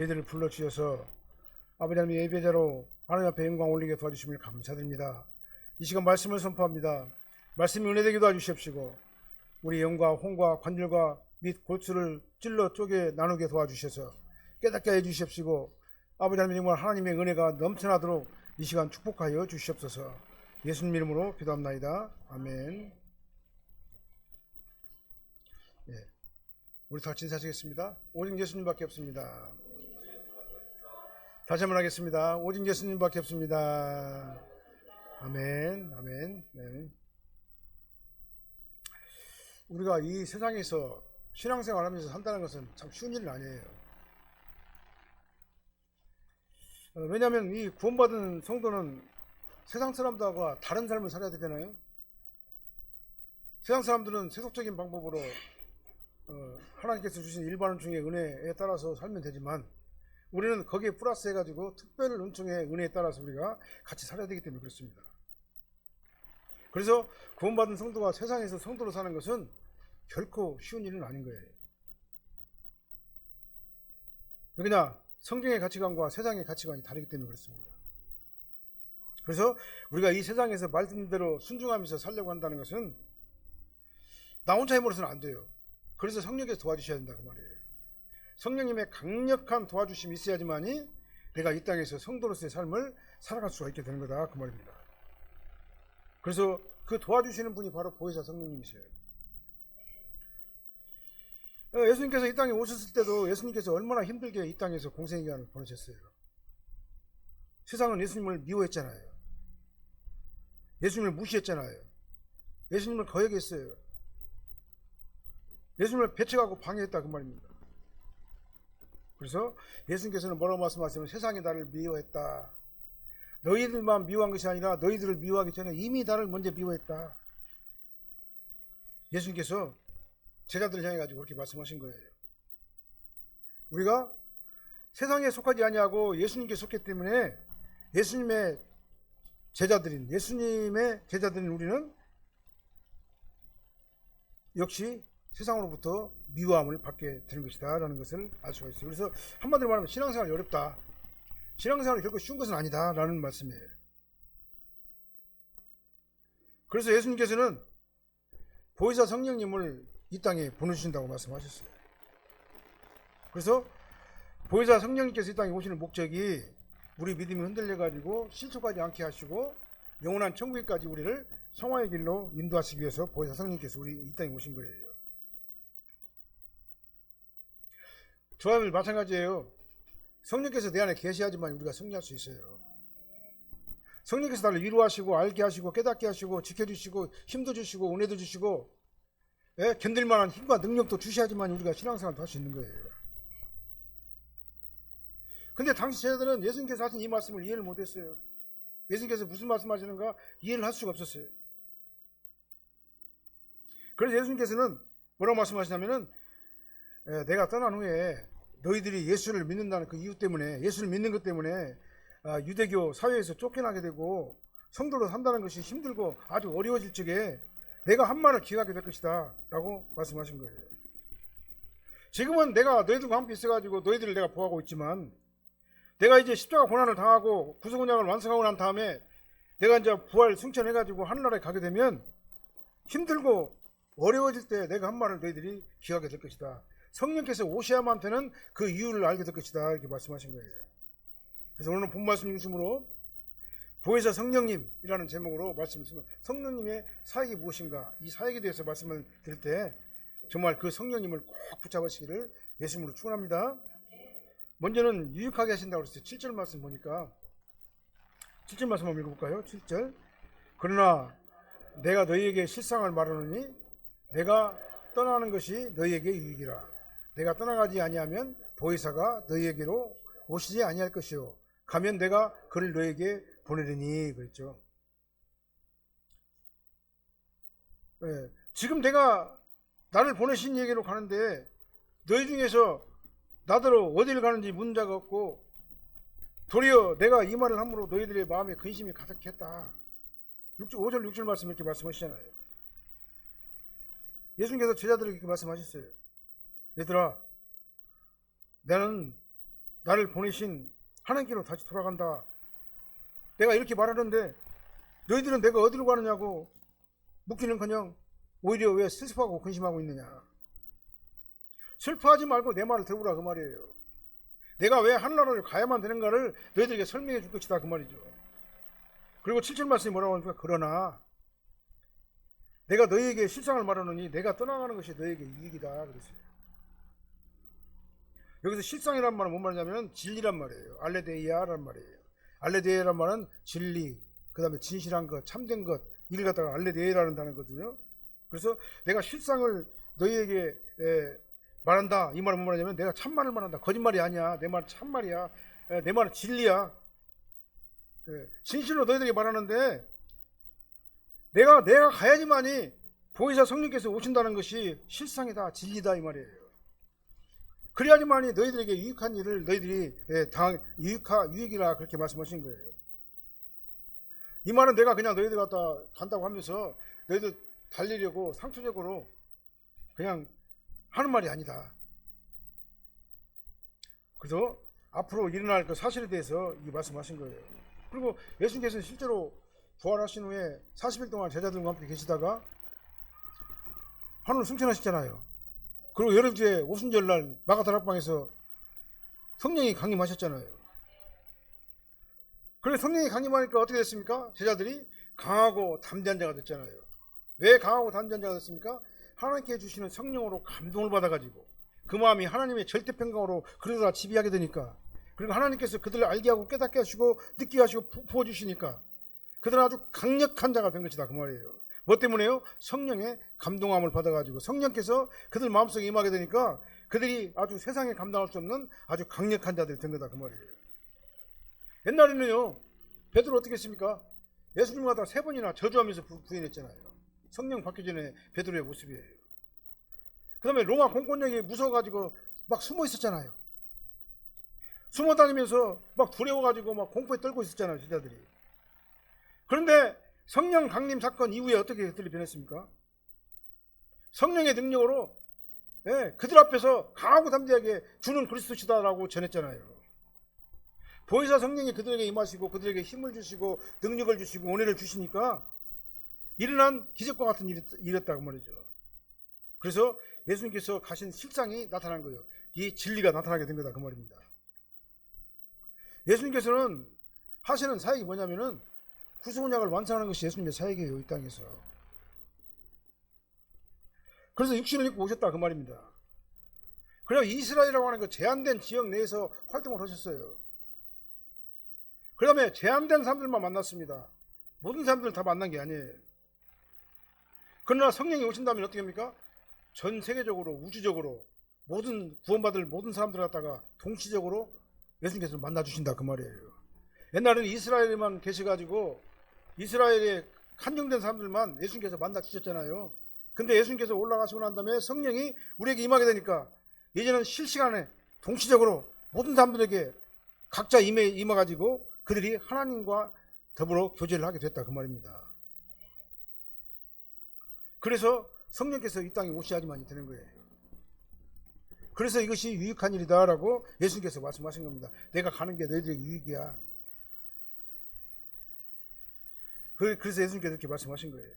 저희들을 불러주셔서 아버지 하나님 예배자로 하나님 앞에 영광 올리게 도와주심을 감사드립니다. 이 시간 말씀을 선포합니다. 말씀이 은혜되게 도와주십시고 우리 영과 혼과 관절과 및 골수를 찔러 쪼개 나누게 도와주셔서 깨닫게 해주십시고 아버지 하나님 정말 하나님의 은혜가 넘쳐나도록 이 시간 축복하여 주시옵소서. 예수님 이름으로 기도합나이다. 아멘. 우리 다 같이 인사하시겠습니다. 오직 예수님밖에 없습니다. 다시 한번 하겠습니다. 오직 예수님밖에 없습니다. 아멘. 아멘. 네. 우리가 이 세상에서 신앙생활 하면서 산다는 것은 참 쉬운 일은 아니에요. 왜냐하면 이 구원받은 성도는 세상 사람들과 다른 삶을 살아야 되잖아요. 세상 사람들은 세속적인 방법으로 하나님께서 주신 일반 은총의 은혜에 따라서 살면 되지만 우리는 거기에 플러스 해가지고 특별 은총의 은혜에 따라서 우리가 같이 살아야 되기 때문에 그렇습니다. 그래서 구원받은 성도가 세상에서 성도로 사는 것은 결코 쉬운 일은 아닌 거예요. 왜냐? 성경의 가치관과 세상의 가치관이 다르기 때문에 그렇습니다. 그래서 우리가 이 세상에서 말씀대로 순종하면서 살려고 한다는 것은 나 혼자 힘으로서는 안 돼요. 그래서 성령께서 도와주셔야 된다 그 말이에요. 성령님의 강력한 도와주심이 있어야지만이 내가 이 땅에서 성도로서의 삶을 살아갈 수가 있게 되는 거다 그 말입니다. 그래서 그 도와주시는 분이 바로 보혜사 성령님이세요. 예수님께서 이 땅에 오셨을 때도 예수님께서 얼마나 힘들게 이 땅에서 공생의 기간을 보내셨어요. 세상은 예수님을 미워했잖아요. 예수님을 무시했잖아요. 예수님을 거역했어요. 예수님을 배척하고 방해했다 그 말입니다. 그래서 예수님께서는 뭐라고 말씀하시면 세상이 나를 미워했다. 너희들만 미워한 것이 아니라 너희들을 미워하기 전에 이미 나를 먼저 미워했다. 예수님께서 제자들을 향해 가지고 그렇게 말씀하신 거예요. 우리가 세상에 속하지 아니하고 예수님께 속했기 때문에 예수님의 제자들인 우리는 역시 세상으로부터 미워함을 받게 되는 것이다 라는 것을 알 수가 있어요. 그래서 한마디로 말하면 신앙생활이 어렵다, 신앙생활이 결코 쉬운 것은 아니다 라는 말씀이에요. 그래서 예수님께서는 보혜사 성령님을 이 땅에 보내주신다고 말씀하셨어요. 그래서 보혜사 성령님께서 이 땅에 오시는 목적이 우리 믿음이 흔들려 가지고 실족하지 않게 하시고 영원한 천국에까지 우리를 성화의 길로 인도하시기 위해서 보혜사 성령님께서 우리 이 땅에 오신 거예요. 저와 마찬가지예요. 성령께서 내 안에 계셔야지만 우리가 승리할 수 있어요. 성령께서 나를 위로하시고 알게 하시고 깨닫게 하시고 지켜주시고 힘도 주시고 은혜도 주시고 견딜 만한 힘과 능력도 주셔야지만 우리가 신앙생활도 할 수 있는 거예요. 근데 당시 제자들은 예수님께서 하신 이 말씀을 이해를 못했어요. 예수님께서 무슨 말씀하시는가 이해를 할 수가 없었어요. 그래서 예수님께서는 뭐라고 말씀하시냐면은 내가 떠난 후에 너희들이 예수를 믿는다는 그 이유 때문에, 예수를 믿는 것 때문에 유대교 사회에서 쫓겨나게 되고 성도로 산다는 것이 힘들고 아주 어려워질 적에 내가 한 말을 기억하게 될 것이다 라고 말씀하신 거예요. 지금은 내가 너희들과 함께 있어가지고 너희들을 내가 보호하고 있지만 내가 이제 십자가 고난을 당하고 구속언약을 완성하고 난 다음에 내가 이제 부활 승천해가지고 하늘나라에 가게 되면 힘들고 어려워질 때 내가 한 말을 너희들이 기억하게 될 것이다. 성령께서 오셔야만 되는 그 이유를 알게 될 것이다 이렇게 말씀하신 거예요. 그래서 오늘은 본 말씀 중심으로 보혜사 성령님이라는 제목으로 말씀을 성령님의 사역이 무엇인가, 이 사역에 대해서 말씀을 드릴 때 정말 그 성령님을 꼭 붙잡으시기를 예수님으로 축원합니다. 먼저는 유익하게 하신다고 그랬어요. 7절 말씀 보니까 7절 말씀 한번 읽어볼까요? 7절. 그러나 내가 너희에게 실상을 말하노니 내가 떠나는 것이 너희에게 유익이라. 내가 떠나가지 아니하면 보혜사가 너희에게로 오시지 아니할 것이요 가면 내가 그를 너희에게 보내리니 그랬죠. 지금 내가 나를 보내신 얘기로 가는데 너희 중에서 나더러 어디를 가는지 묻는 자가 없고 도리어 내가 이 말을 함으로 너희들의 마음에 근심이 가득했다. 5절 6절 말씀 이렇게 말씀하시잖아요. 예수님께서 제자들에게 이렇게 말씀하셨어요. 얘들아, 나는 나를 보내신 하나님께로 다시 돌아간다. 내가 이렇게 말하는데 너희들은 내가 어디로 가느냐고 묻기는커녕 오히려 왜 슬퍼하고 근심하고 있느냐. 슬퍼하지 말고 내 말을 들으라 그 말이에요. 내가 왜 하늘나라를 가야만 되는가를 너희들에게 설명해 줄 것이다 그 말이죠. 그리고 7절 말씀이 뭐라고 하니까 그러나 내가 너희에게 실상을 말하노니 내가 떠나가는 것이 너희에게 이익이다 그랬어요. 여기서 실상이란 말은 뭔 말이냐면 진리란 말이에요. 알레데이아란 말이에요. 알레데이아란 말은 진리, 그 다음에 진실한 것, 참된 것, 이를 갖다가 알레데이라는 단어거든요. 그래서 내가 실상을 너희에게 말한다. 이 말은 뭔 말이냐면 내가 참말을 말한다. 거짓말이 아니야. 내 말은 참말이야. 내 말은 진리야. 진실로 너희들에게 말하는데 내가 가야지만이 보혜사 성령께서 오신다는 것이 실상이다. 진리다 이 말이에요. 그래야지만이 너희들에게 유익한 일을 너희들이 유익이라 그렇게 말씀하신 거예요. 이 말은 내가 그냥 너희들 갖다 간다고 하면서 너희들 달리려고 상투적으로 그냥 하는 말이 아니다. 그래서 앞으로 일어날 그 사실에 대해서 이 말씀하신 거예요. 그리고 예수님께서는 실제로 부활하신 후에 40일 동안 제자들과 함께 계시다가 하늘로 승천하셨잖아요. 그리고 여름주에 오순절날 마가다락방에서 성령이 강림하셨잖아요. 그래서 성령이 강림하니까 어떻게 됐습니까? 제자들이 강하고 담대한 자가 됐잖아요. 왜 강하고 담대한 자가 됐습니까? 하나님께 주시는 성령으로 감동을 받아가지고 그 마음이 하나님의 절대평강으로 그러다 지배하게 되니까, 그리고 하나님께서 그들을 알게 하고 깨닫게 하시고 느끼게 하시고 부어주시니까 그들은 아주 강력한 자가 된 것이다 그 말이에요. 뭐 때문에요? 성령의 감동함을 받아가지고 성령께서 그들 마음속에 임하게 되니까 그들이 아주 세상에 감당할 수 없는 아주 강력한 자들이 된 거다 그 말이에요. 옛날에는요, 베드로 어떻게 했습니까? 예수님과 다 3번이나 저주하면서 부인했잖아요. 성령 받기 전에 베드로의 모습이에요. 그 다음에 로마 공권력이 무서워가지고 막 숨어 있었잖아요. 숨어 다니면서 막 두려워가지고 막 공포에 떨고 있었잖아요, 제자들이. 그런데 성령 강림 사건 이후에 어떻게 그들이 변했습니까? 성령의 능력으로 그들 앞에서 강하고 담대하게 주는 그리스도시다라고 전했잖아요. 보혜사 성령이 그들에게 임하시고 그들에게 힘을 주시고 능력을 주시고 은혜를 주시니까 일어난 기적과 같은 일이었다고 말이죠. 그래서 예수님께서 가신 실상이 나타난 거예요. 이 진리가 나타나게 된 거다 그 말입니다. 예수님께서는 하시는 사역이 뭐냐면은 구속언약을 완성하는 것이 예수님의 사역이에요, 이 땅에서. 그래서 육신을 입고 오셨다 그 말입니다. 그래서 이스라엘이라고 하는 그 제한된 지역 내에서 활동을 하셨어요. 그 다음에 제한된 사람들만 만났습니다. 모든 사람들을 다 만난 게 아니에요. 그러나 성령이 오신다면 어떻게 합니까? 전 세계적으로 우주적으로 모든 구원받을 모든 사람들 갖다가 동시적으로 예수님께서 만나주신다 그 말이에요. 옛날에는 이스라엘에만 계셔가지고 이스라엘에 한정된 사람들만 예수님께서 만나주셨잖아요. 근데 예수님께서 올라가시고 난 다음에 성령이 우리에게 임하게 되니까 이제는 실시간에 동시적으로 모든 사람들에게 각자 임해가지고 그들이 하나님과 더불어 교제를 하게 됐다 그 말입니다. 그래서 성령께서 이 땅에 오셔야지만이 되는 거예요. 그래서 이것이 유익한 일이다 라고 예수님께서 말씀하신 겁니다. 내가 가는 게 너희들에게 유익이야. 그래서 예수님께서 이렇게 말씀하신 거예요.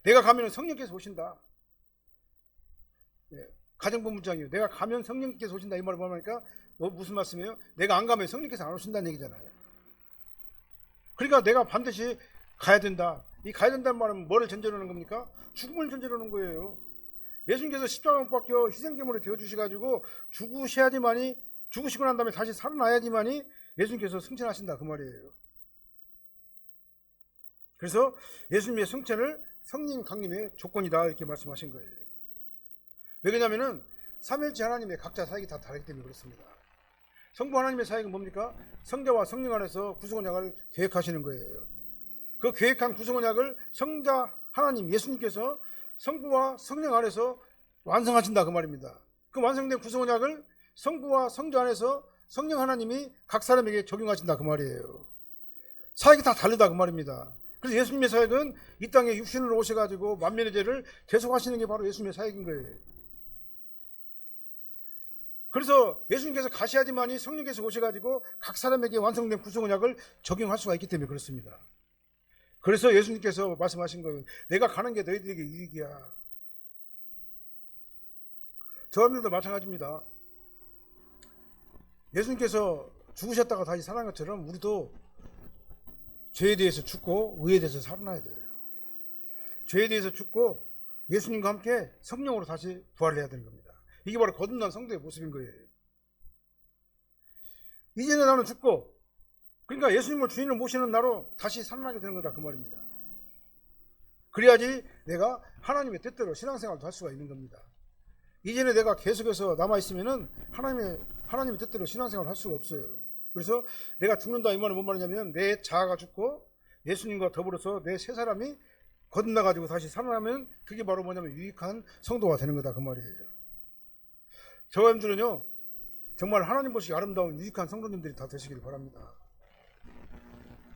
내가 가면 성령께서 오신다. 가정부 문장이에요. 내가 가면 성령께서 오신다 이 말을 뭐하니까 무슨 말씀이에요? 내가 안 가면 성령께서 안 오신다는 얘기잖아요. 그러니까 내가 반드시 가야 된다. 이 가야 된다는 말은 뭐를 전제로 하는 겁니까? 죽음을 전제로 하는 거예요. 예수님께서 십자가 못 박혀 희생제물이 되어주셔가지고 죽으시고 난 다음에 다시 살아나야지만이 예수님께서 승천하신다 그 말이에요. 그래서 예수님의 승천을 성령 강림의 조건이다 이렇게 말씀하신 거예요. 왜냐하면 삼위일체 하나님의 각자 사역이 다 다르기 때문에 그렇습니다. 성부 하나님의 사역은 뭡니까? 성자와 성령 안에서 구속언약을 계획하시는 거예요. 그 계획한 구속언약을 성자 하나님 예수님께서 성부와 성령 안에서 완성하신다 그 말입니다. 그 완성된 구속언약을 성부와 성자 안에서 성령 하나님이 각 사람에게 적용하신다 그 말이에요. 사역이 다 다르다 그 말입니다. 그래서 예수님의 사역은 이 땅에 육신으로 오셔가지고 만민의 죄를 계속하시는 게 바로 예수님의 사역인 거예요. 그래서 예수님께서 가셔야지만이 성령께서 오셔가지고 각 사람에게 완성된 구속 언약을 적용할 수가 있기 때문에 그렇습니다. 그래서 예수님께서 말씀하신 거예요. 내가 가는 게 너희들에게 유익이야. 저희들도 마찬가지입니다. 예수님께서 죽으셨다가 다시 살아난 것처럼 우리도 죄에 대해서 죽고 의에 대해서 살아나야 돼요. 죄에 대해서 죽고 예수님과 함께 성령으로 다시 부활을 해야 되는 겁니다. 이게 바로 거듭난 성도의 모습인 거예요. 이제는 나는 죽고, 그러니까 예수님을 주인을 모시는 나로 다시 살아나게 되는 거다 그 말입니다. 그래야지 내가 하나님의 뜻대로 신앙생활도 할 수가 있는 겁니다. 이제는 내가 계속해서 남아있으면은 하나님의 뜻대로 신앙생활을 할 수가 없어요. 그래서 내가 죽는다 이 말은 뭔 말이냐면 내 자아가 죽고 예수님과 더불어서 내 새 사람이 거듭나가지고 다시 살아나면 그게 바로 뭐냐면 유익한 성도가 되는 거다 그 말이에요. 저와 여러분들은요 정말 하나님 보시기 아름다운 유익한 성도님들이 다 되시길 바랍니다.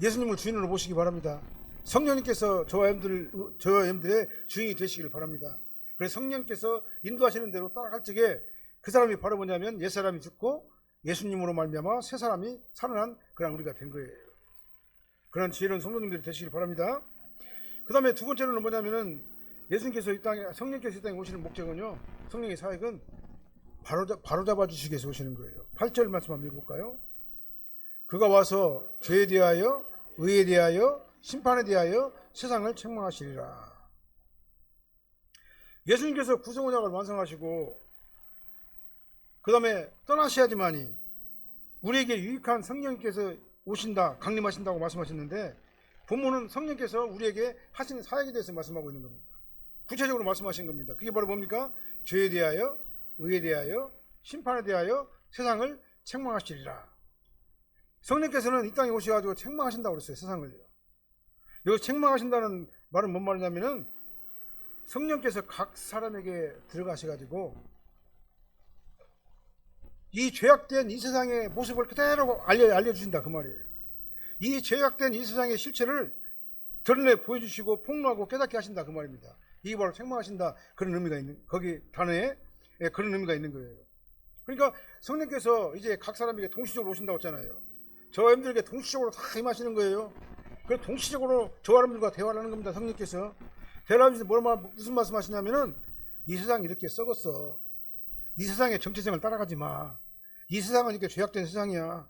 예수님을 주인으로 모시기 바랍니다. 성령님께서 저와 여러분들의 주인이 되시길 바랍니다. 그래서 성령께서 인도하시는 대로 따라갈 적에 그 사람이 바로 뭐냐면 옛사람이 죽고 예수님으로 말미암아 새 사람이 살아난 그런 우리가 된 거예요. 그런 지혜로운 성도님들이 되시길 바랍니다. 그 다음에 두 번째로는 뭐냐면은 예수님께서 성령께서 이 땅에 오시는 목적은요, 성령의 사역은 바로잡아 주시기 위해서 오시는 거예요. 8절 말씀 한번 읽어볼까요? 그가 와서 죄에 대하여 의에 대하여 심판에 대하여 세상을 책망하시리라. 예수님께서 구속 언약을 완성하시고 그 다음에 떠나셔야지만이 우리에게 유익한 성령께서 오신다, 강림하신다고 말씀하셨는데 본문은 성령께서 우리에게 하시는 사역에 대해서 말씀하고 있는 겁니다. 구체적으로 말씀하신 겁니다. 그게 바로 뭡니까? 죄에 대하여 의에 대하여 심판에 대하여 세상을 책망하시리라. 성령께서는 이 땅에 오셔가지고 책망하신다고 그랬어요. 세상을요. 여기 책망하신다는 말은 뭔 말이냐면은 성령께서 각 사람에게 들어가셔가지고 이 죄악된 이 세상의 모습을 그대로 알려주신다 그 말이에요. 이 죄악된 이 세상의 실체를 드러내 보여주시고 폭로하고 깨닫게 하신다 그 말입니다. 이게 바로 책망하신다 그런 의미가 있는, 거기 단어에 그런 의미가 있는 거예요. 그러니까 성령께서 이제 각 사람에게 동시적으로 오신다고 했잖아요. 저와 여러분들에게 동시적으로 다 임하시는 거예요. 그래서 동시적으로 저와 여러분들과 대화를 하는 겁니다. 성령께서 대화하면서 무슨 말씀 하시냐면은 이 세상이 이렇게 썩었어. 이 세상의 정체성을 따라가지 마. 이 세상은 이렇게 죄악된 세상이야.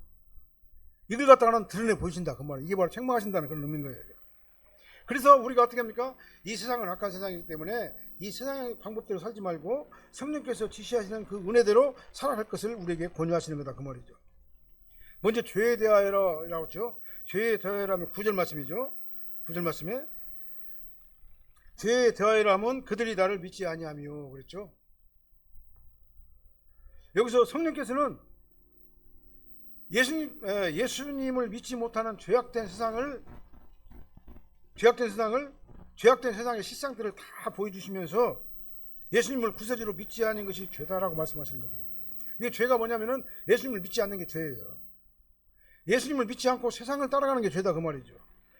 이걸 갖다가는 드러내 보이신다 그 말이에요. 이게 바로 책망하신다는 그런 의미인 거예요. 그래서 우리가 어떻게 합니까? 이 세상은 악한 세상이기 때문에 이 세상의 방법대로 살지 말고 성령께서 지시하시는 그 은혜대로 살아갈 것을 우리에게 권유하시는 거다 그 말이죠. 먼저 죄에 대하여라고 했죠. 죄에 대하여라면 9절 말씀이죠. 9절 말씀에 죄에 대하여라면 그들이 나를 믿지 아니하며 그랬죠. 여기서 성령께서는 예수님을 믿지 못하는 죄악된 세상의 실상들을 다 보여주시면서 예수님을 구세주로 믿지 않은 것이 죄다라고 말씀하시는 거죠. 이게 죄가 뭐냐면은 예수님을 믿지 않는 게 죄예요. 예수님을 믿지 않고 세상을 따라가는 게 죄다 그 말이죠.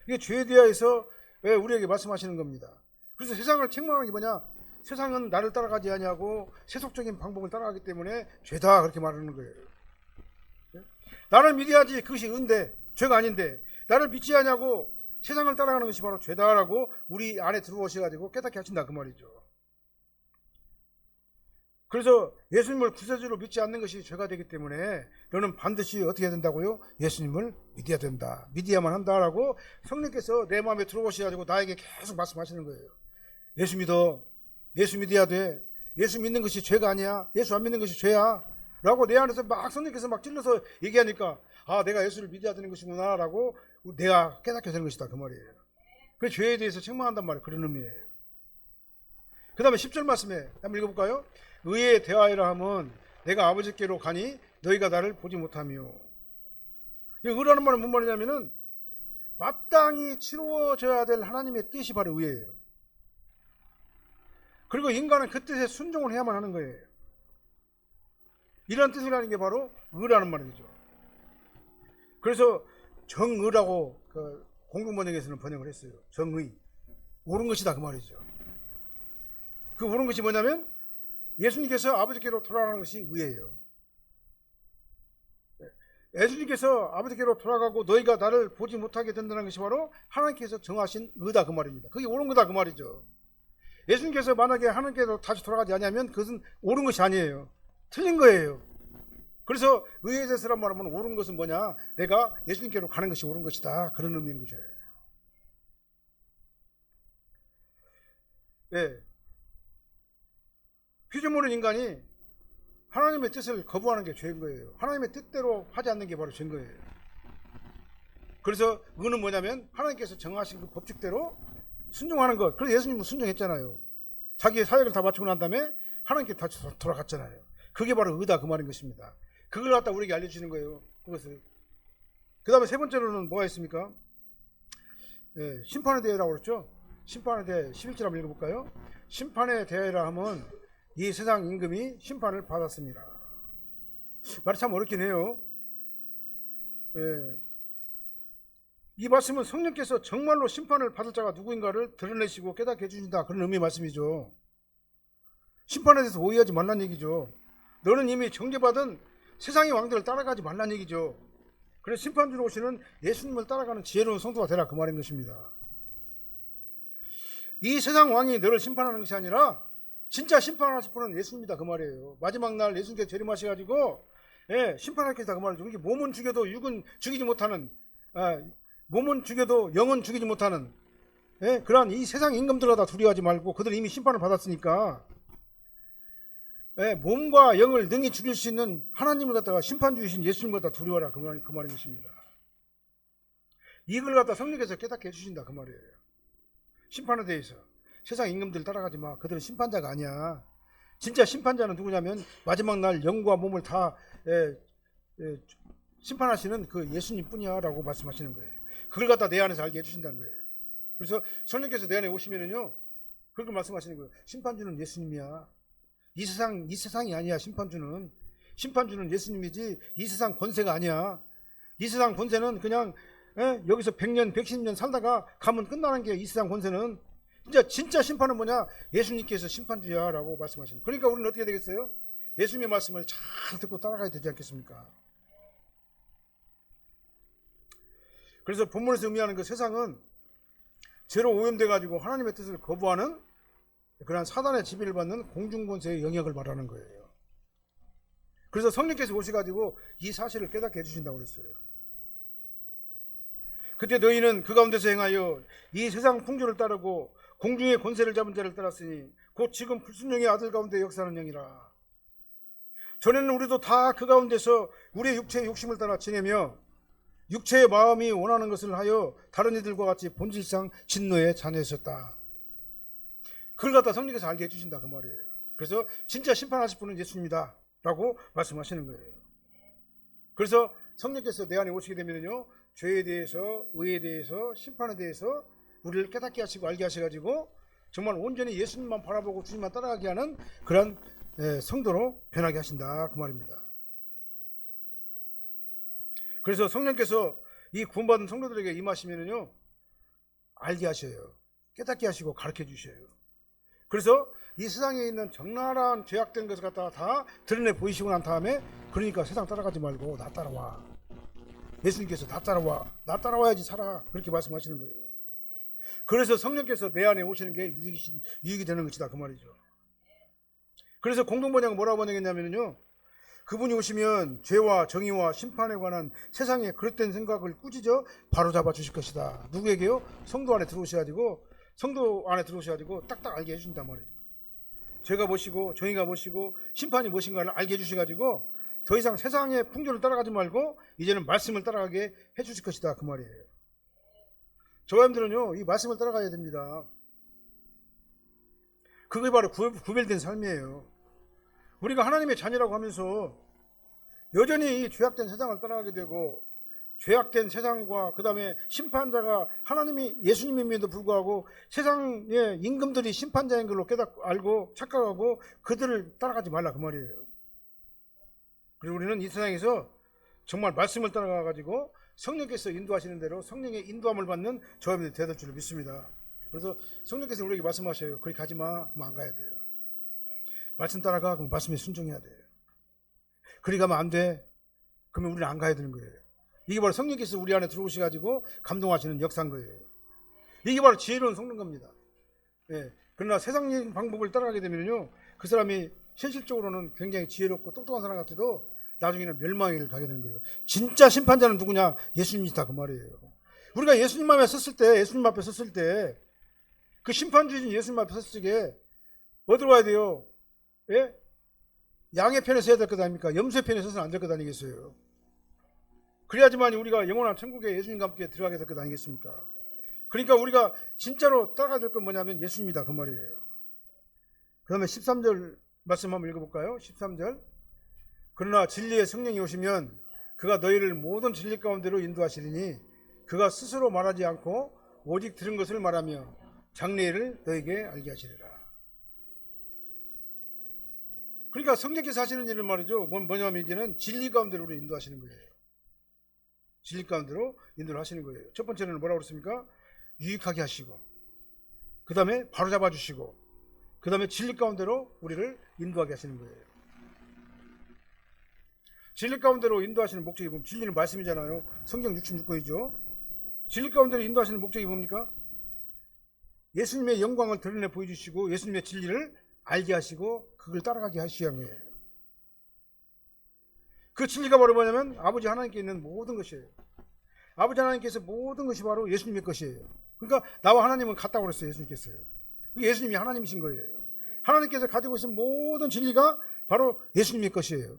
이게 죄에 대해서 우리에게 말씀하시는 겁니다. 그래서 세상을 책망하는 게 뭐냐? 세상은 나를 따라가지 아니하고 세속적인 방법을 따라가기 때문에 죄다 그렇게 말하는 거예요. 나를 믿어야지 그것이 은데 죄가 아닌데 나를 믿지 않냐고 세상을 따라가는 것이 바로 죄다라고 우리 안에 들어오셔가지고 깨닫게 하신다 그 말이죠. 그래서 예수님을 구세주로 믿지 않는 것이 죄가 되기 때문에 너는 반드시 어떻게 해야 된다고요? 예수님을 믿어야 된다. 믿어야만 한다라고 성령께서 내 마음에 들어오셔가지고 나에게 계속 말씀하시는 거예요. 예수 믿어. 예수 믿어야 돼. 예수 믿는 것이 죄가 아니야. 예수 안 믿는 것이 죄야. 라고 내 안에서 막 성령께서 막 찔러서 얘기하니까 아 내가 예수를 믿어야 되는 것이구나 라고 내가 깨닫게 되는 것이다 그 말이에요. 그 죄에 대해서 책망한단 말이에요. 그런 의미예요. 그 다음에 10절 말씀에 한번 읽어볼까요? 의에 대하여라 하면 내가 아버지께로 가니 너희가 나를 보지 못하며. 이 의라는 말은 뭔 말이냐면은 마땅히 치루어져야 될 하나님의 뜻이 바로 의예요. 그리고 인간은 그 뜻에 순종을 해야만 하는 거예요. 이런 뜻이라는 게 바로 의라는 말이죠. 그래서 정의라고 그 공동번역에서는 번역을 했어요. 정의. 옳은 것이다 그 말이죠. 그 옳은 것이 뭐냐면 예수님께서 아버지께로 돌아가는 것이 의예요. 예수님께서 아버지께로 돌아가고 너희가 나를 보지 못하게 된다는 것이 바로 하나님께서 정하신 의다 그 말입니다. 그게 옳은 거다 그 말이죠. 예수님께서 만약에 하나님께로 다시 돌아가지 않으면 그것은 옳은 것이 아니에요. 틀린 거예요. 그래서 의에 대해서란 말하면 옳은 것은 뭐냐? 내가 예수님께로 가는 것이 옳은 것이다. 그런 의미인 거죠. 예. 피조물인 인간이 하나님의 뜻을 거부하는 게 죄인 거예요. 하나님의 뜻대로 하지 않는 게 바로 죄인 거예요. 그래서 의는 뭐냐면 하나님께서 정하신 그 법칙대로 순종하는 것. 그래서 예수님은 순종했잖아요. 자기의 사역을 다 마치고 난 다음에 하나님께 다시 돌아갔잖아요. 그게 바로 의다 그 말인 것입니다. 그걸 갖다 우리에게 알려주시는 거예요. 그것을. 그 다음에 세 번째로는 뭐가 있습니까? 예, 심판에 대해라고 그랬죠. 심판에 대해 11절 한번 읽어볼까요? 심판에 대해라 하면 이 세상 임금이 심판을 받았습니다. 말이 참 어렵긴 해요. 예. 이 말씀은 성령께서 정말로 심판을 받을 자가 누구인가를 드러내시고 깨닫게 해주신다. 그런 의미의 말씀이죠. 심판에 대해서 오해하지 말란 얘기죠. 너는 이미 정죄받은 세상의 왕들을 따라가지 말란 얘기죠. 그래서 심판주로 오시는 예수님을 따라가는 지혜로운 성도가 되라 그 말인 것입니다. 이 세상 왕이 너를 심판하는 것이 아니라 진짜 심판하실 분은 예수님이다 그 말이에요. 마지막 날 예수님께서 재림하셔가지고 심판할 것이다 그 말이죠. 이게 몸은 죽여도 육은 죽이지 못하는 몸은 죽여도 영은 죽이지 못하는 그러한 이 세상 임금들과 다 두려워하지 말고 그들은 이미 심판을 받았으니까 몸과 영을 능히 죽일 수 있는 하나님을 갖다가 심판주이신 예수님을 갖다 두려워라 그 말인 것입니다. 이걸 갖다 성령께서 깨닫게 해주신다 그 말이에요. 심판에 대해서 세상 임금들 따라가지 마. 그들은 심판자가 아니야. 진짜 심판자는 누구냐면 마지막 날 영과 몸을 다 심판하시는 그 예수님 뿐이야 라고 말씀하시는 거예요. 그걸 갖다 내 안에서 알게 해주신다는 거예요. 그래서 성령께서 내 안에 오시면은요 그렇게 말씀하시는 거예요. 심판주는 예수님이야. 이 세상이 아니야. 심판주는 예수님이지 이 세상 권세가 아니야. 이 세상 권세는 그냥 여기서 100년 110년 살다가 가면 끝나는 게 이 세상 권세는 진짜 심판은 뭐냐? 예수님께서 심판주야 라고 말씀하시는. 그러니까 우리는 어떻게 되겠어요? 예수님의 말씀을 잘 듣고 따라가야 되지 않겠습니까? 그래서 본문에서 의미하는 그 세상은 죄로 오염돼 가지고 하나님의 뜻을 거부하는 그러한 사단의 지배를 받는 공중권세의 영역을 말하는 거예요. 그래서 성령께서 오셔가지고 이 사실을 깨닫게 해주신다고 그랬어요. 그때 너희는 그 가운데서 행하여 이 세상 풍조를 따르고 공중의 권세를 잡은 자를 따랐으니 곧 지금 불순종의 아들 가운데 역사하는 영이라. 전에는 우리도 다 그 가운데서 우리의 육체의 욕심을 따라 지내며 육체의 마음이 원하는 것을 하여 다른 이들과 같이 본질상 진노의 자녀였었다. 그걸 갖다 성령께서 알게 해주신다 그 말이에요. 그래서 진짜 심판하실 분은 예수님이다 라고 말씀하시는 거예요. 그래서 성령께서 내 안에 오시게 되면요 죄에 대해서 의에 대해서 심판에 대해서 우리를 깨닫게 하시고 알게 하셔가지고 정말 온전히 예수님만 바라보고 주님만 따라가게 하는 그런 성도로 변하게 하신다 그 말입니다. 그래서 성령께서 이 구원받은 성도들에게 임하시면은요 알게 하셔요. 깨닫게 하시고 가르쳐 주셔요. 그래서 이 세상에 있는 적나라한 죄악된 것을 갖다가 다 드러내 보이시고 난 다음에 그러니까 세상 따라가지 말고 나 따라와. 예수님께서 나 따라와. 나 따라와야지 살아. 그렇게 말씀하시는 거예요. 그래서 성령께서 내 안에 오시는 게 유익이 되는 것이다 그 말이죠. 그래서 공동번역은 뭐라고 번역했냐면요 그분이 오시면 죄와 정의와 심판에 관한 세상의 그릇된 생각을 꾸짖어 바로잡아 주실 것이다. 누구에게요? 성도 안에 들어오셔가지고 딱딱 알게 해준단 말이죠. 죄가 무엇이고 정의가 무엇이고 심판이 무엇인가를 알게 해주셔가지고 더 이상 세상의 풍조를 따라가지 말고 이제는 말씀을 따라가게 해주실 것이다 그 말이에요. 저와 여러분들은요 이 말씀을 따라가야 됩니다. 그게 바로 구별된 삶이에요. 우리가 하나님의 자녀라고 하면서 여전히 이 죄악된 세상을 따라가게 되고 죄악된 세상과 그 다음에 심판자가 하나님이 예수님임에도 불구하고 세상의 임금들이 심판자인 걸로 깨닫고 알고 착각하고 그들을 따라가지 말라 그 말이에요. 그리고 우리는 이 세상에서 정말 말씀을 따라가 가지고 성령께서 인도하시는 대로 성령의 인도함을 받는 저와 여러분들이 되될 줄을 믿습니다. 그래서 성령께서 우리에게 말씀하셔요. 거기 가지 마. 그럼 안 가야 돼요. 말씀 따라가. 그럼 말씀에 순종해야 돼요. 그리 가면 안 돼. 그러면 우리는 안 가야 되는 거예요. 이게 바로 성령께서 우리 안에 들어오셔가지고 감동하시는 역사인 거예요. 이게 바로 지혜로운 속는 겁니다. 예. 그러나 세상적인 방법을 따라가게 되면요, 그 사람이 현실적으로는 굉장히 지혜롭고 똑똑한 사람 같아도 나중에는 멸망의 길을 가게 되는 거예요. 진짜 심판자는 누구냐? 예수님이다, 그 말이에요. 우리가 예수님 앞에 섰을 때 그 심판주이신 예수님 앞에 섰을 때 어디로 가야 돼요? 예? 양의 편에 서야 될 것 아닙니까? 염소의 편에 서서는 안 될 것 아니겠어요? 그래야지만 우리가 영원한 천국에 예수님과 함께 들어가게 될 것 아니겠습니까? 그러니까 우리가 진짜로 따라가야 될 건 뭐냐면 예수님이다, 그 말이에요. 그 다음에 13절 말씀 한번 읽어볼까요? 13절. 그러나 진리의 성령이 오시면 그가 너희를 모든 진리 가운데로 인도하시리니 그가 스스로 말하지 않고 오직 들은 것을 말하며 장래를 너에게 알게 하시리라. 그러니까 성령께서 하시는 일은 말이죠, 뭐냐면 이제는 진리 가운데로 우리를 인도하시는 거예요. 진리 가운데로 인도를 하시는 거예요. 첫 번째는 뭐라고 그랬습니까? 유익하게 하시고, 그 다음에 바로 잡아주시고, 그 다음에 진리 가운데로 우리를 인도하게 하시는 거예요. 진리 가운데로 인도하시는 목적이 뭡니까? 진리는 말씀이잖아요. 성경 66권이죠. 진리 가운데로 인도하시는 목적이 뭡니까? 예수님의 영광을 드러내 보여주시고 예수님의 진리를 알게 하시고 그걸 따라가게 하시기 위함이에요. 그 진리가 바로 뭐냐면 아버지 하나님께 있는 모든 것이에요. 아버지 하나님께서 모든 것이 바로 예수님의 것이에요. 그러니까 나와 하나님은 같다고 그랬어요. 예수님께서요. 예수님이 하나님이신 거예요. 하나님께서 가지고 있는 모든 진리가 바로 예수님의 것이에요.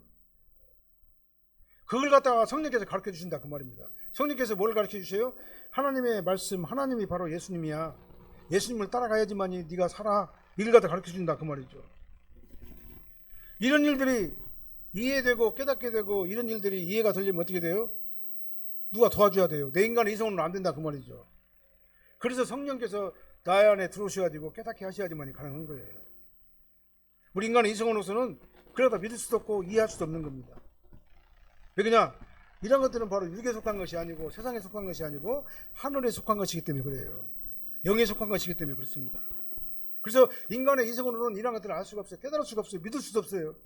그걸 갖다가 성령께서 가르쳐 주신다, 그 말입니다. 성령께서 뭘 가르쳐 주세요? 하나님의 말씀, 하나님이 바로 예수님이야. 예수님을 따라가야지만이 네가 살아. 이걸 갖다 가르쳐 준다, 그 말이죠. 이런 일들이 이해되고 깨닫게 되고 이런 일들이 이해가 되려면 어떻게 돼요? 누가 도와줘야 돼요. 내 인간의 이성으로는 안 된다, 그 말이죠. 그래서 성령께서 나의 안에 들어오셔가지고 깨닫게 하셔야지만이 가능한 거예요. 우리 인간의 이성으로서는 그러다 믿을 수도 없고 이해할 수도 없는 겁니다. 왜 그냥 이런 것들은 바로 육에 속한 것이 아니고 세상에 속한 것이 아니고 하늘에 속한 것이기 때문에 그래요. 영에 속한 것이기 때문에 그렇습니다. 그래서 인간의 이성으로는 이런 것들을 알 수가 없어요. 깨달을 수가 없어요. 믿을 수도 없어요.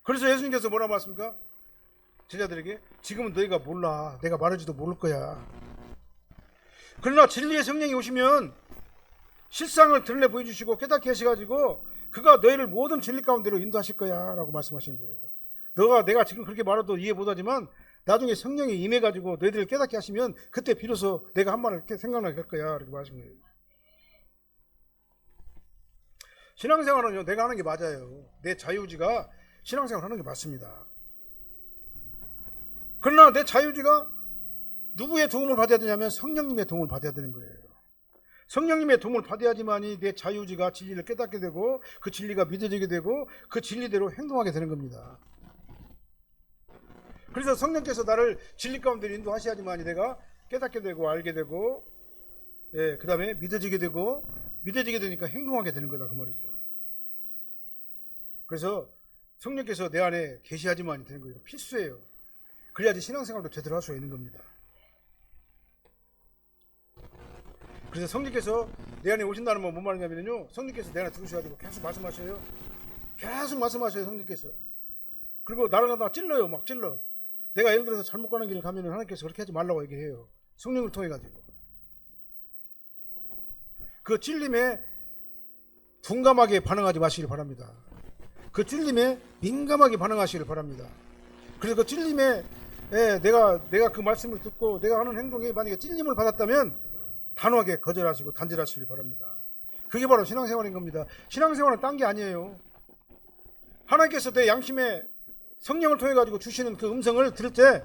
그래서 예수님께서 뭐라 말씀입니까? 제자들에게 지금은 너희가 몰라. 내가 말하지도 모를 거야. 그러나 진리의 성령이 오시면 실상을 드러내 보여주시고 깨닫게 하셔가지고 그가 너희를 모든 진리 가운데로 인도하실 거야 라고 말씀하시는 거예요. 내가 지금 그렇게 말해도 이해 못하지만 나중에 성령이 임해가지고 너희들을 깨닫게 하시면 그때 비로소 내가 한 말을 생각나게 할 거야 이렇게 말하신 거예요. 신앙생활은요, 내가 하는 게 맞아요. 내 자유의지가 신앙생활 하는 게 맞습니다. 그러나 내 자유의지가 누구의 도움을 받아야 되냐면 성령님의 도움을 받아야 되는 거예요. 성령님의 도움을 받아야지만이 내 자유의지가 진리를 깨닫게 되고 그 진리가 믿어지게 되고 그 진리대로 행동하게 되는 겁니다. 그래서 성령께서 나를 진리 가운데 인도하셔야지만이 내가 깨닫게 되고 알게 되고 그 다음에 믿어지게 되고 믿어지게 되니까 행동하게 되는 거다, 그 말이죠. 그래서 성령께서 내 안에 계시하지만이 되는 거예요. 필수예요. 그래야지 신앙생활도 제대로 할 수가 있는 겁니다. 그래서 성령께서 내 안에 오신다는 건 뭔 말이냐면요, 성령께서 내 안에 들으셔가지고 계속 말씀하셔요. 계속 말씀하셔요, 성령께서. 그리고 나를 갖다가 찔러요, 막 찔러. 내가 예를 들어서 잘못 가는 길을 가면 하나님께서 그렇게 하지 말라고 얘기해요. 성령을 통해 가지고. 그 찔림에 둔감하게 반응하지 마시길 바랍니다. 그 찔림에 민감하게 반응하시길 바랍니다. 그래서 그 찔림에 내가 그 말씀을 듣고 내가 하는 행동이 만약에 찔림을 받았다면 단호하게 거절하시고 단절하시길 바랍니다. 그게 바로 신앙생활인 겁니다. 신앙생활은 딴 게 아니에요. 하나님께서 내 양심에 성령을 통해 가지고 주시는 그 음성을 들을 때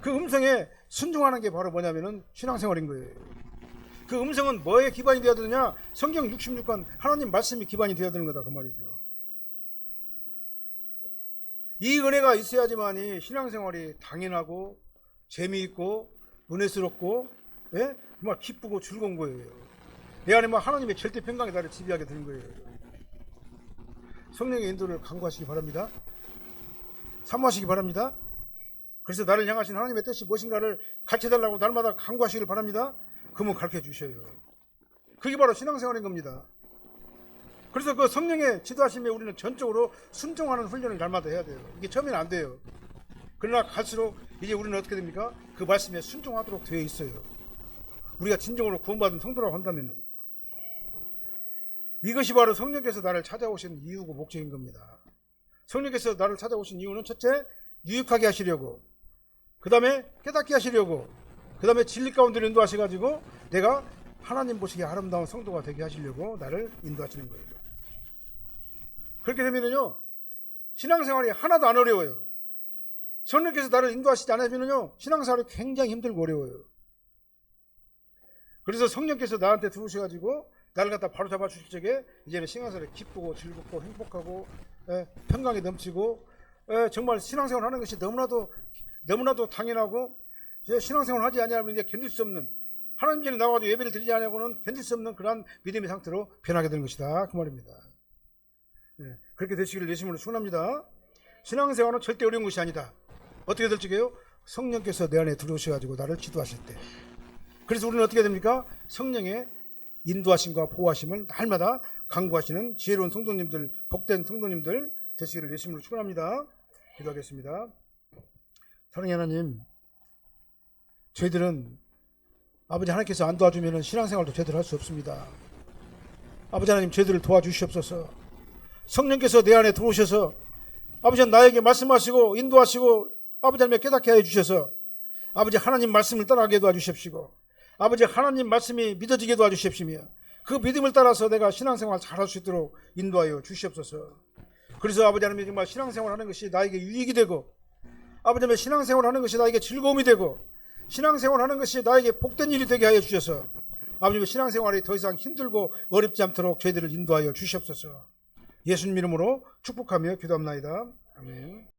그 음성에 순종하는 게 바로 뭐냐면은 신앙생활인 거예요. 그 음성은 뭐에 기반이 되어야 되느냐? 성경 66권 하나님 말씀이 기반이 되어야 되는 거다, 그 말이죠. 이 은혜가 있어야지만이 신앙생활이 당연하고 재미있고 은혜스럽고 정말 기쁘고 즐거운 거예요. 내 안에 하나님의 절대 평강이 나를 지배하게 되는 거예요. 성령의 인도를 간구하시기 바랍니다. 사모하시기 바랍니다. 그래서 나를 향하신 하나님의 뜻이 무엇인가를 가르쳐달라고 날마다 간구하시길 바랍니다. 그러면 가르쳐 주셔요. 그게 바로 신앙생활인 겁니다. 그래서 그 성령의 지도하심에 우리는 전적으로 순종하는 훈련을 날마다 해야 돼요. 이게 처음에는 안 돼요. 그러나 갈수록 이제 우리는 어떻게 됩니까? 그 말씀에 순종하도록 되어 있어요. 우리가 진정으로 구원받은 성도라고 한다면 이것이 바로 성령께서 나를 찾아오신 이유고 목적인 겁니다. 성령께서 나를 찾아오신 이유는 첫째, 유익하게 하시려고, 그 다음에 깨닫게 하시려고, 그 다음에 진리 가운데로 인도하셔가지고 내가 하나님 보시기에 아름다운 성도가 되게 하시려고 나를 인도하시는 거예요. 그렇게 되면요 신앙생활이 하나도 안 어려워요. 성령께서 나를 인도하시지 않으면요 신앙생활이 굉장히 힘들고 어려워요. 그래서 성령께서 나한테 들어오셔가지고 나를 갖다 바로 잡아 주실 적에 이제는 신앙생활이 기쁘고 즐겁고 행복하고 평강이 넘치고 정말 신앙생활 하는 것이 너무나도 당연하고 신앙생활 하지 아니하면 이제 견딜 수 없는, 하나님 전에 나와도 예배를 드리지 않으고는 견딜 수 없는 그러한 믿음의 상태로 변하게 되는 것이다 그 말입니다. 그렇게 되시기를 예수님으로 축원합니다. 신앙생활은 절대 어려운 것이 아니다. 어떻게 될 적에요? 성령께서 내 안에 들어오셔가지고 나를 지도하실 때. 그래서 우리는 어떻게 됩니까? 성령의 인도하심과 보호하심을 날마다 강구하시는 지혜로운 성도님들, 복된 성도님들 되시기를 예수님으로 축원합니다. 기도하겠습니다. 사랑의 하나님, 저희들은 아버지 하나님께서 안 도와주면 신앙생활도 제대로 할 수 없습니다. 아버지 하나님, 저희들을 도와주시옵소서. 성령께서 내 안에 들어오셔서 아버지 나에게 말씀하시고 인도하시고 아버지 하나님 깨닫게 하여 주셔서 아버지 하나님 말씀을 따라가게 도와주십시고 아버지 하나님 말씀이 믿어지게 도와주십시며 그 믿음을 따라서 내가 신앙생활 잘할 수 있도록 인도하여 주시옵소서. 그래서 아버지 하나님 정말 신앙생활 하는 것이 나에게 유익이 되고 아버지 하나님 신앙생활 하는 것이 나에게 즐거움이 되고 신앙생활 하는 것이 나에게 복된 일이 되게 하여 주셔서 아버지 신앙생활이 더 이상 힘들고 어렵지 않도록 저희들을 인도하여 주시옵소서. 예수님 이름으로 축복하며 기도합나이다. 아멘.